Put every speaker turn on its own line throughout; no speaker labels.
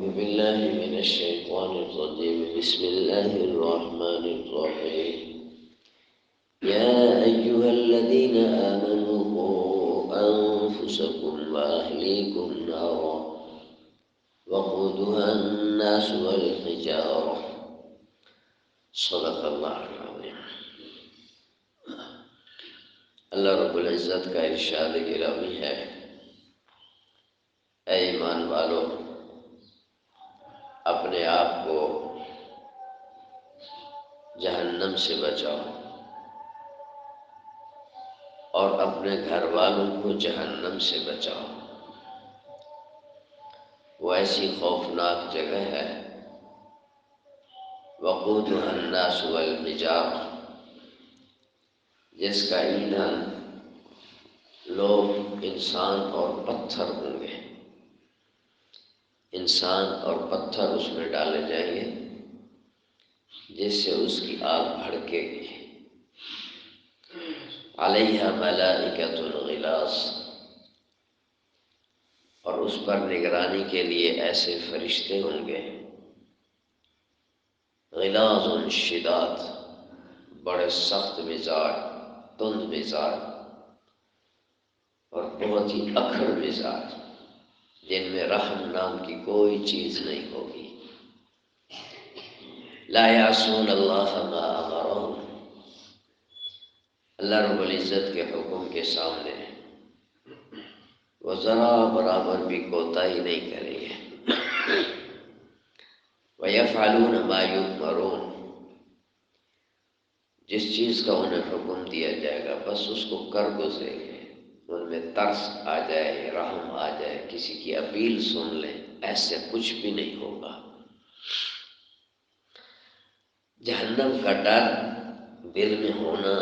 بالله من الشيطان الرجيم. بسم الله الرحمن الرحيم. يا أيها الذين آمنوا قوا أنفسكم وأهليكم نارا وقودها الناس والحجارة. صدق اللہ العظیم. اللہ رب العزت کا ارشاد گرامی ہے، اے ایمان والو، اپنے آپ کو جہنم سے بچاؤ اور اپنے گھر والوں کو جہنم سے بچاؤ. وہ ایسی خوفناک جگہ ہے، وقودها الناس والحجارہ، جس کا ایندھن لوگ، انسان اور پتھر ہوں گے. انسان اور پتھر اس میں ڈالے جائیں گے جس سے اس کی آگ بھڑکے گی. علیہا ملائکۃ غلاظ، اور اس پر نگرانی کے لیے ایسے فرشتے ہوں گے، غلاظ شداد، بڑے سخت مزاج، تند مزاج اور بہت ہی اکھڑ مزاج، جن میں رحم نام کی کوئی چیز نہیں ہوگی. لا یعصون اللہ ما امرہم، اللہ رب العزت کے حکم کے سامنے وہ ذرا برابر بھی کوتاہی نہیں کریں گے. وَيَفْعَلُونَ مَا يُؤْمَرُونَ، جس چیز کا انہیں حکم دیا جائے گا بس اس کو کر گزریں گے. ان میں ترس آ جائے، رحم آ جائے، کسی کی اپیل سن لیں، ایسے کچھ بھی نہیں ہوگا. جہنم کا ڈر دل میں ہونا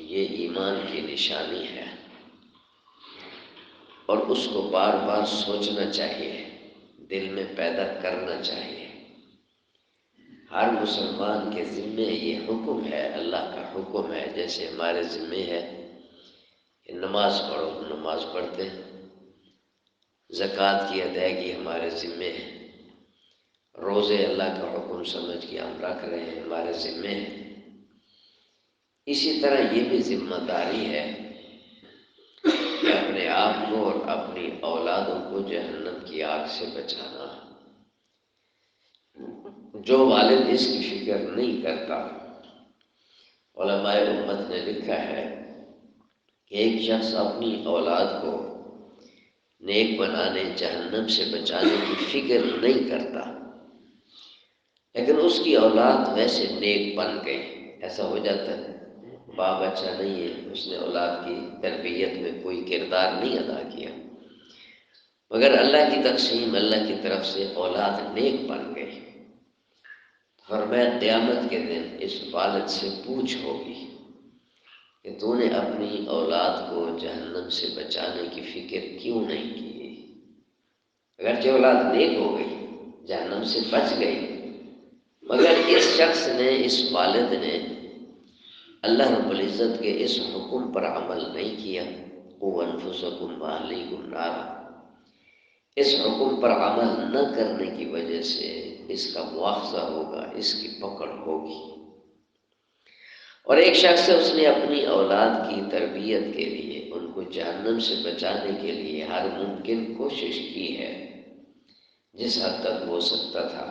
یہ ایمان کی نشانی ہے، اور اس کو بار بار سوچنا چاہیے، دل میں پیدا کرنا چاہیے. ہر مسلمان کے ذمے یہ حکم ہے، اللہ کا حکم ہے. جیسے ہمارے ذمے ہے کہ نماز پڑھو، نماز پڑھتے ہیں. زکوٰۃ کی ادائیگی ہمارے ذمے ہے. روزے اللہ کا حکم سمجھ کے ہم رکھ رہے ہیں، ہمارے ذمے ہے. اسی طرح یہ بھی ذمہ داری ہے کہ اپنے آپ کو اور اپنی اولادوں کو جہنم کی آگ سے بچانا. جو والد اس کی فکر نہیں کرتا، علماء امت نے لکھا ہے کہ ایک شخص اپنی اولاد کو نیک بنانے، جہنم سے بچانے کی فکر نہیں کرتا، لیکن اس کی اولاد ویسے نیک بن گئی. ایسا ہو جاتا ہے، باپ اچھا نہیں ہے، اس نے اولاد کی تربیت میں کوئی کردار نہیں ادا کیا، مگر اللہ کی تقسیم، اللہ کی طرف سے اولاد نیک بن گئی. فرمایا قیامت کے دن اس والد سے پوچھ ہوگی کہ تو نے اپنی اولاد کو جہنم سے بچانے کی فکر کیوں نہیں کی. اگرچہ اولاد نیک ہو گئی، جہنم سے بچ گئی، مگر اس شخص نے، اس والد نے اللہ رب العزت کے اس حکم پر عمل نہیں کیا. قوا انفسکم واہلیکم نارا، اس حکم پر عمل نہ کرنے کی وجہ سے اس کا مواخذہ ہوگا، اس کی پکڑ ہوگی. اور ایک شخص ہے، اس نے اپنی اولاد کی تربیت کے لیے، ان کو جہنم سے بچانے کے لیے ہر ممکن کوشش کی ہے جس حد تک ہو سکتا تھا،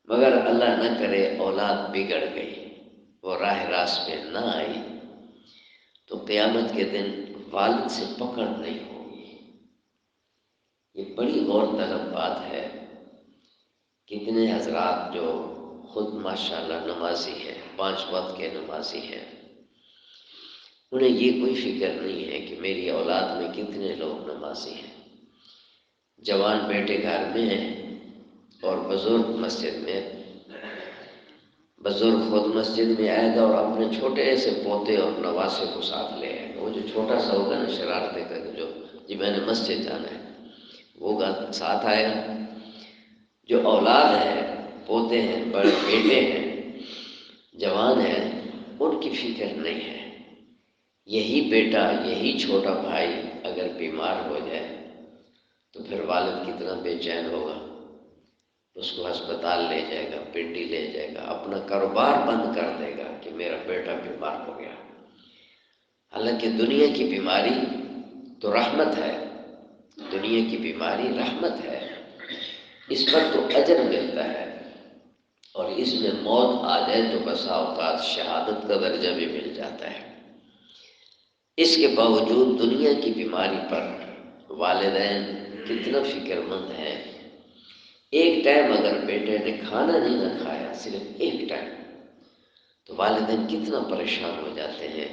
مگر اللہ نہ کرے اولاد بگڑ گئی، وہ راہ راست پہ نہ آئی، تو قیامت کے دن والد سے پکڑ نہیں ہوگی. یہ بڑی غور طلب بات ہے. کتنے حضرات جو خود ماشاءاللہ نمازی ہیں، 5 وقت کے نمازی ہیں، انہیں یہ کوئی فکر نہیں ہے کہ میری اولاد میں کتنے لوگ نمازی ہیں. جوان بیٹے گھر میں ہیں اور بزرگ مسجد میں، بزرگ خود مسجد میں آئے گا اور اپنے چھوٹے سے پوتے اور نواسے کو ساتھ لے آئے گا. وہ جو چھوٹا سا ہوگا نا، شرارتیں کر جو جی میں نے مسجد جانا ہے، وہ ساتھ آئے گا. جو اولاد ہے، پوتے ہیں، بڑے بیٹے ہیں، جوان ہیں، ان کی فکر نہیں ہے. یہی بیٹا، یہی چھوٹا بھائی اگر بیمار ہو جائے تو پھر والد کتنا بے چین ہوگا، اس کو ہسپتال لے جائے گا، پنڈی لے جائے گا، اپنا کاروبار بند کر دے گا کہ میرا بیٹا بیمار ہو گیا۔ حالانکہ دنیا کی بیماری تو رحمت ہے، دنیا کی بیماری رحمت ہے، اس پر تو اجر ملتا ہے، اور اس میں موت آ جائے تو بسا اوقات شہادت کا درجہ بھی مل جاتا ہے۔ اس کے باوجود دنیا کی بیماری پر والدین کتنا فکر مند ہیں۔ ایک ٹائم اگر بیٹے نے کھانا نہیں نہ کھایا، صرف ایک ٹائم، تو والدین کتنا پریشان ہو جاتے ہیں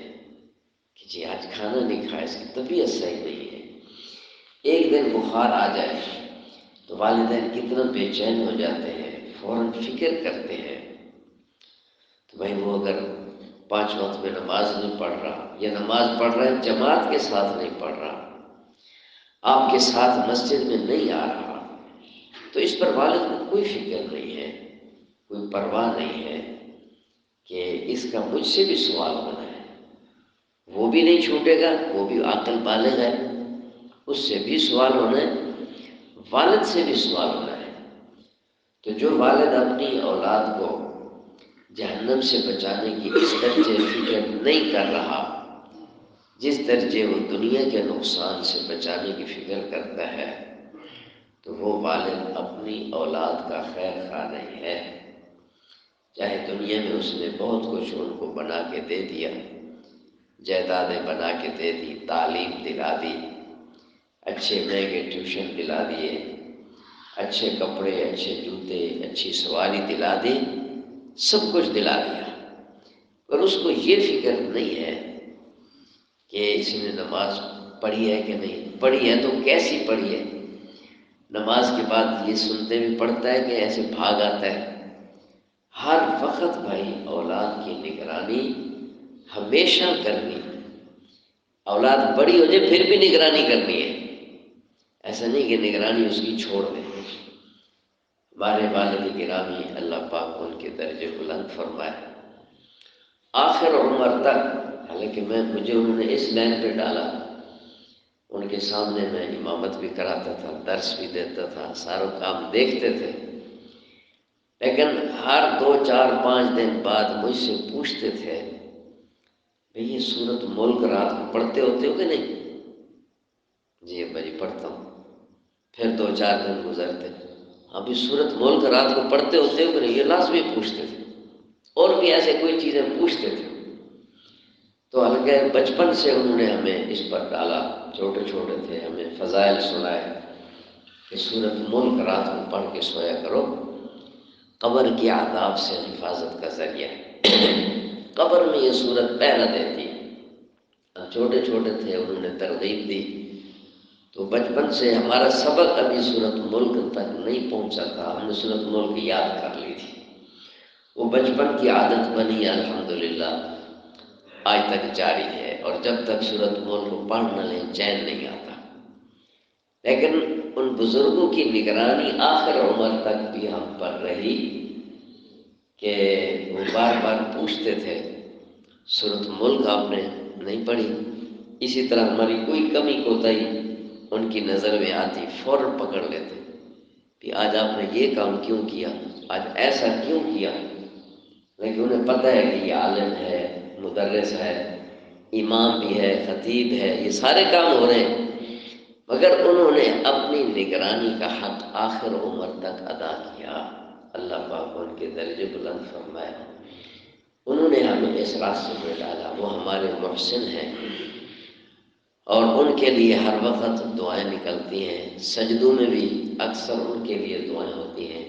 کہ جی آج کھانا نہیں کھایا، اس کی طبیعت صحیح نہیں ہے۔ ایک دن بخار آ جائے تو والدین کتنا بے چین ہو جاتے ہیں، فوراً فکر کرتے ہیں۔ تو بھائی وہ اگر 5 وقت میں نماز نہیں پڑھ رہا، یا نماز پڑھ رہا ہے جماعت کے ساتھ نہیں پڑھ رہا، آپ کے ساتھ مسجد میں نہیں آ رہا، تو اس پر والد کو کوئی فکر نہیں ہے، کوئی پرواہ نہیں ہے کہ اس کا مجھ سے بھی سوال ہونا ہے۔ وہ بھی نہیں چھوٹے گا، وہ بھی عاقل بالغ ہے، اس سے بھی سوال ہونا ہے، والد سے بھی سوال ہونا ہے۔ تو جو والد اپنی اولاد کو جہنم سے بچانے کی اس درجے فکر نہیں کر رہا جس درجے وہ دنیا کے نقصان سے بچانے کی فکر کرتا ہے، تو وہ والد اپنی اولاد کا خیر خواہ نہیں ہے۔ چاہے دنیا میں اس نے بہت کچھ ان کو بنا کے دے دیا، جائیدادیں بنا کے دے دی، تعلیم دلا دی، اچھے مہنگے ٹیوشن دلا دیے، اچھے کپڑے، اچھے جوتے، اچھی سواری دلا دی، سب کچھ دلا دیا، پر اس کو یہ فکر نہیں ہے کہ اس نے نماز پڑھی ہے کہ نہیں پڑھی ہے، تو کیسی پڑھی ہے۔ نماز کے بعد یہ سنتے بھی پڑھتا ہے کہ ایسے بھاگ آتا ہے۔ ہر وقت بھائی اولاد کی نگرانی ہمیشہ کرنی ہے۔ اولاد بڑی ہو جائے پھر بھی نگرانی کرنی ہے، ایسا نہیں کہ نگرانی اس کی چھوڑ دیں۔ ہمارے والد گرامی اللہ پاک ان کے درجے بلند فرمائے، آخر عمر تک، حالانکہ مجھے انہوں نے اس لائن پہ ڈالا، ان کے سامنے میں امامت بھی کراتا تھا، درس بھی دیتا تھا، سارا کام دیکھتے تھے، لیکن ہر 2 4 5 دن بعد مجھ سے پوچھتے تھے بھئی یہ سورۃ ملک رات کو پڑھتے ہوتے ہو کہ نہیں؟ جی ابا جی پڑھتا ہوں۔ پھر 2 4 دن گزرتے، ابھی سورۃ ملک رات کو پڑھتے ہوتے ہو کہ نہیں؟ یہ لازمی پوچھتے تھے، اور بھی ایسے کوئی چیزیں پوچھتے تھے۔ تو حالانکہ بچپن سے انہوں نے ہمیں اس پر ڈالا، چھوٹے چھوٹے تھے ہمیں فضائل سنائے کہ سورۃ ملک رات کو پڑھ کے سویا کرو، قبر کی عذاب سے حفاظت کا ذریعہ ہے۔ قبر میں یہ سورت پہرا دیتی ہے۔ ہم چھوٹے چھوٹے تھے، انہوں نے ترغیب دی، تو بچپن سے ہمارا سبق ابھی سورۃ ملک تک نہیں پہنچا تھا، ہم نے سورۃ ملک یاد کر لی تھی، وہ بچپن کی عادت بنی، الحمدللہ آج تک جاری ہے، اور جب تک سورۃ ملک کو پڑھ نہ لیں چین نہیں آتا۔ لیکن ان بزرگوں کی نگرانی آخر عمر تک بھی ہم پر رہی کہ وہ بار بار پوچھتے تھے سورۃ ملک آپ نے نہیں پڑھی۔ اسی طرح ہماری کوئی کمی کوتاہی ان کی نظر میں آتی، فوراً پکڑ لیتے کہ آج آپ نے یہ کام کیوں کیا، آج ایسا کیوں کیا۔ لیکن انہیں پتہ ہے کہ یہ عالم ہے، مدرس ہے، امام بھی ہے، خطیب ہے، یہ سارے کام ہو رہے ہیں، مگر انہوں نے اپنی نگرانی کا حق آخر عمر تک ادا کیا۔ اللہ پاک ان کے درجے بلند فرمائے۔ انہوں نے ہمیں اس راستے میں ڈالا، وہ ہمارے محسن ہیں، اور ان کے لیے ہر وقت دعائیں نکلتی ہیں، سجدوں میں بھی اکثر ان کے لیے دعائیں ہوتی ہیں،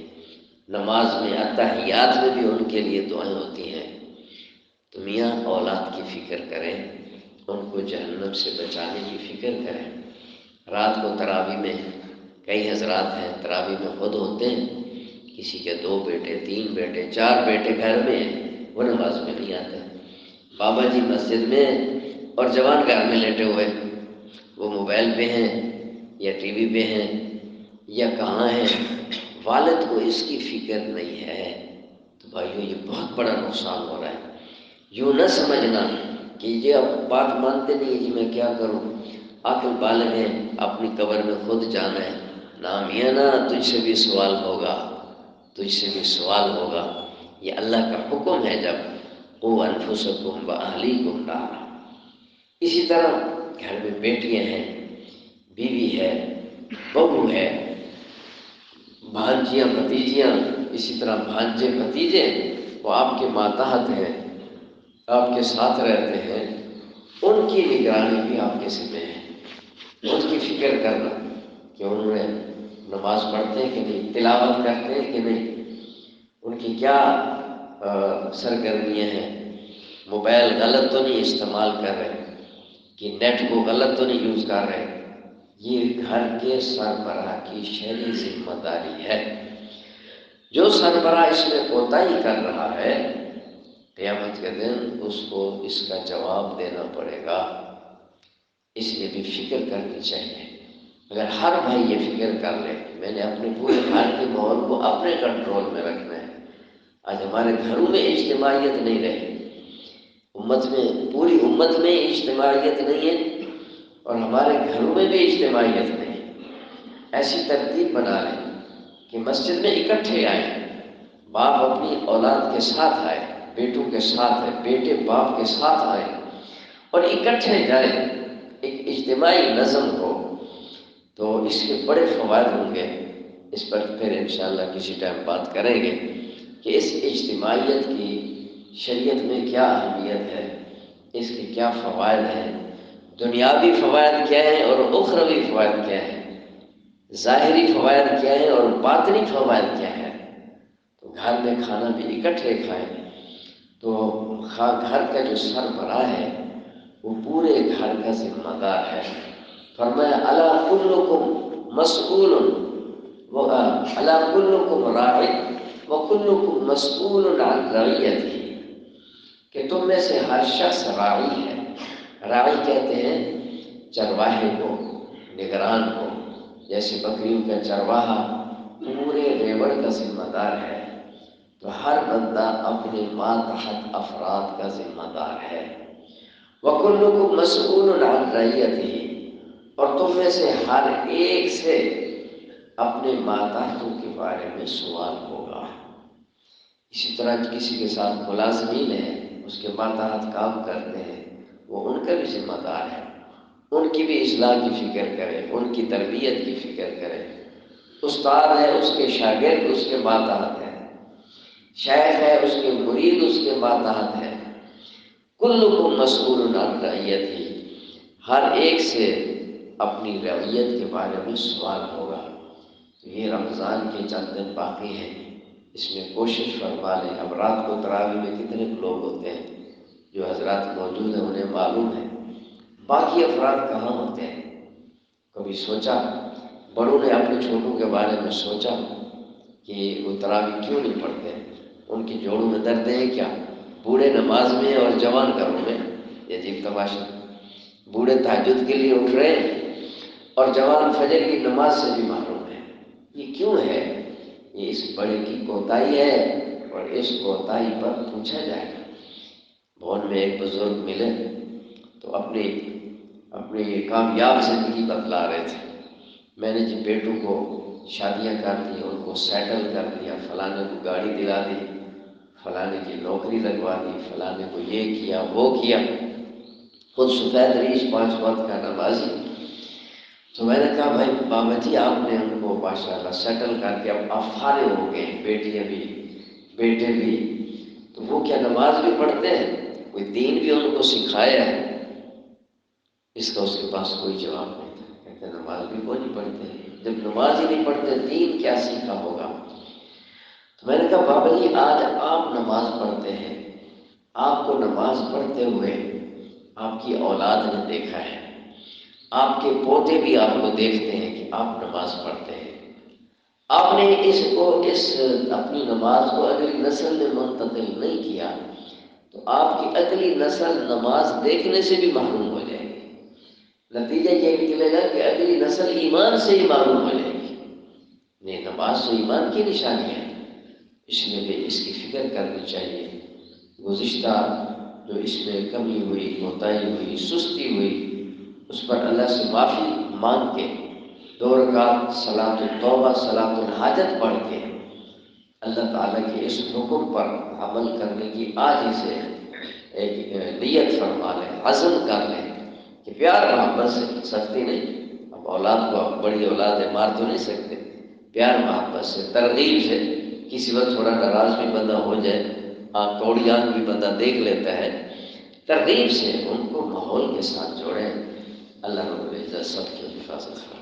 نماز میں اتحیات میں بھی ان کے لیے دعائیں ہوتی ہیں۔ تو میاں اولاد کی فکر کریں، ان کو جہنم سے بچانے کی فکر کریں۔ رات کو تراویح میں کئی حضرات ہیں، تراویح میں خود ہوتے ہیں، کسی کے 2 بیٹے 3 بیٹے 4 بیٹے گھر میں ہیں، وہ نماز میں نہیں آتے، بابا جی مسجد میں اور جوان گھر میں لیٹے ہوئے، وہ موبائل پہ ہیں یا ٹی وی پہ ہیں یا کہاں ہیں، والد کو اس کی فکر نہیں ہے۔ تو بھائیو یہ بہت بڑا نقصان ہو رہا ہے۔ یوں نہ سمجھنا کہ یہ اب بات مانتے نہیں، جی میں کیا کروں، عاقل بالغ ہیں، اپنی قبر میں خود جانا ہے، نامیانہ تجھ سے بھی سوال ہوگا، تجھ سے بھی سوال ہوگا۔ یہ اللہ کا حکم ہے جب قوا انفسکم واہلیکم نارا۔ اسی طرح گھر میں بیٹیاں ہیں، بیوی ہے، بہو ہے، بھانجیاں بھتیجیاں، اسی طرح بھانجے بھتیجے، وہ آپ کے ماتحت ہیں، آپ کے ساتھ رہتے ہیں، ان کی نگرانی بھی آپ کے ذمہ ہے۔ ان کی فکر کرنا کہ انہوں نے نماز پڑھتے ہیں کہ نہیں، تلاوت کرتے ہیں کہ نہیں، ان کی کیا سرگرمیاں ہیں، موبائل غلط تو نہیں استعمال کر رہے کہ نیٹ کو غلط تو نہیں یوز کر رہے۔ یہ گھر کے سربراہ کی شرعی ذمہ داری ہے۔ جو سربراہ اس میں کوتاہی کر رہا ہے، قیامت کے دن اس کو اس کا جواب دینا پڑے گا۔ اس لیے بھی فکر کرنی چاہیے۔ اگر ہر بھائی یہ فکر کر لے کہ میں نے اپنے پورے گھر کے ماحول کو اپنے کنٹرول میں رکھنا ہے۔ آج ہمارے گھروں میں اجتماعیت نہیں رہی، امت میں، پوری امت میں اجتماعیت نہیں ہے، اور ہمارے گھروں میں بھی اجتماعیت نہیں ہے۔ ایسی ترتیب بنا لیں کہ مسجد میں اکٹھے آئیں، باپ اپنی اولاد کے ساتھ آئے، بیٹوں کے ساتھ ہے، بیٹے باپ کے ساتھ آئیں اور اکٹھے جائیں، ایک اجتماعی نظم ہو، تو اس کے بڑے فوائد ہوں گے۔ اس پر پھر انشاءاللہ کسی ٹائم بات کریں گے کہ اس اجتماعیت کی شریعت میں کیا اہمیت ہے، اس کے کیا فوائد ہیں، دنیاوی فوائد کیا ہیں اور اخروی فوائد کیا ہیں، ظاہری فوائد کیا ہیں اور باطنی فوائد کیا ہیں۔ تو گھر میں کھانا بھی اکٹھے کھائیں تو گھر کا جو سربراہ ہے وہ پورے گھر کا ذمہ دار ہے۔ فرمایا الا کلکم مسئول الا کلکم راع وکلکم مسئول عن رعیتہ، کہ تم میں سے ہر شخص راعی ہے۔ راعی کہتے ہیں چرواہے کو، نگران کو، جیسے بکریوں کا چرواہا پورے ریوڑ کا ذمہ دار ہے، تو ہر بندہ اپنے ماتحت افراد کا ذمہ دار ہے۔ وَكُلُّكُمْ مَسْئُولٌ عَنْ رَعِيَّتِهِ، اور تم میں سے ہر ایک سے اپنے ماتحتوں کے بارے میں سوال ہوگا۔ اسی طرح کسی کے ساتھ ملازمین ہیں، اس کے ماتحت کام کرتے ہیں، وہ ان کا بھی ذمہ دار ہے، ان کی بھی اصلاح کی فکر کرے، ان کی تربیت کی فکر کرے۔ استاد ہے، اس کے شاگرد اس کے ماتحت ہے، شیخ ہے، اس کے مرید اس کے ماتحت ہے۔ کلکم مسئول عن رعیتہ، ہر ایک سے اپنی رعیت کے بارے میں سوال ہوگا۔ تو یہ رمضان کے چند دن باقی ہیں، اس میں کوشش فرما لیں۔ اب رات کو تراویح میں کتنے لوگ ہوتے ہیں، جو حضرات موجود ہیں انہیں معلوم ہے، باقی افراد کہاں ہوتے ہیں؟ کبھی سوچا، بڑوں نے اپنے چھوٹوں کے بارے میں سوچا کہ وہ تراویح کیوں نہیں پڑھتے؟ ان کی جوڑوں میں درد ہے کیا؟ بوڑھے نماز میں اور جوان گھروں میں، یہ عجیب تماشا، بوڑھے تہجد کے لیے اٹھ رہے ہیں اور جوان فجر کی نماز سے بھی محروم ہے۔ یہ کیوں ہے؟ یہ اس بڑے کی کوتاہی ہے، اور اس کوتاہی پر پوچھا جائے گا۔ بھون میں ایک بزرگ ملے تو اپنی کامیاب زندگی بتلا رہے تھے۔ میں نے جن بیٹوں کو شادیاں کر دی، ان کو سیٹل کر دیا، فلانے کو گاڑی دلا دی، فلانے کی نوکری لگوا دی، فلانے کو یہ کیا وہ کیا، خود سفید ریش 5 وقت کا نمازی۔ تو میں نے کہا بھائی بابا جی آپ نے ان کو ماشاءاللہ سیٹل کر کے اب آپ فارغ ہو گئے، بیٹیاں بھی بیٹے بھی، تو وہ کیا نماز بھی پڑھتے ہیں؟ کوئی دین بھی ان کو سکھایا ہے؟ اس کا اس کے پاس کوئی جواب نہیں تھا۔ کہتے نماز بھی کوئی نہیں پڑھتے، جب نماز ہی نہیں پڑھتے دین کیا سیکھا ہوگا؟ تو میں نے کہا بابا جی آج آپ نماز پڑھتے ہیں، آپ کو نماز پڑھتے ہوئے آپ کی اولاد نے دیکھا ہے، آپ کے پوتے بھی آپ کو دیکھتے ہیں کہ آپ نماز پڑھتے ہیں۔ آپ نے اس اپنی نماز کو اگلی نسل میں منتقل نہیں کیا تو آپ کی اگلی نسل نماز دیکھنے سے بھی محروم ہو جائے گی۔ نتیجہ یہ نکلے گا کہ اگلی نسل ایمان سے ہی محروم ہو جائے گی۔ نہیں، نماز تو ایمان کی نشانی ہے، اس لیے بھی اس کی فکر کرنی چاہیے۔ گزشتہ جو اس میں کمی ہوئی، کوتاہی ہوئی، سستی ہوئی، اس پر اللہ سے معافی مانگ کے 2 رکعت صلاۃ التوبہ صلاۃ الحاجت پڑھ کے اللہ تعالیٰ کے اس حکم پر عمل کرنے کی آجی سے ایک نیت فرما لیں، عزم کر لیں کہ پیار محبت سے، سختی نہیں، اب اولاد کو اب بڑی اولاد ہے مار تو نہیں سکتے، پیار محبت سے، ترغیب سے، کسی وقت تھوڑا ناراض بھی بندہ ہو جائے، توڑی آنکھ بھی بندہ دیکھ لیتا ہے، ترغیب سے ان کو ماحول کے ساتھ جوڑیں۔ اللہ رب العزت سب کی حفاظت فرمائے۔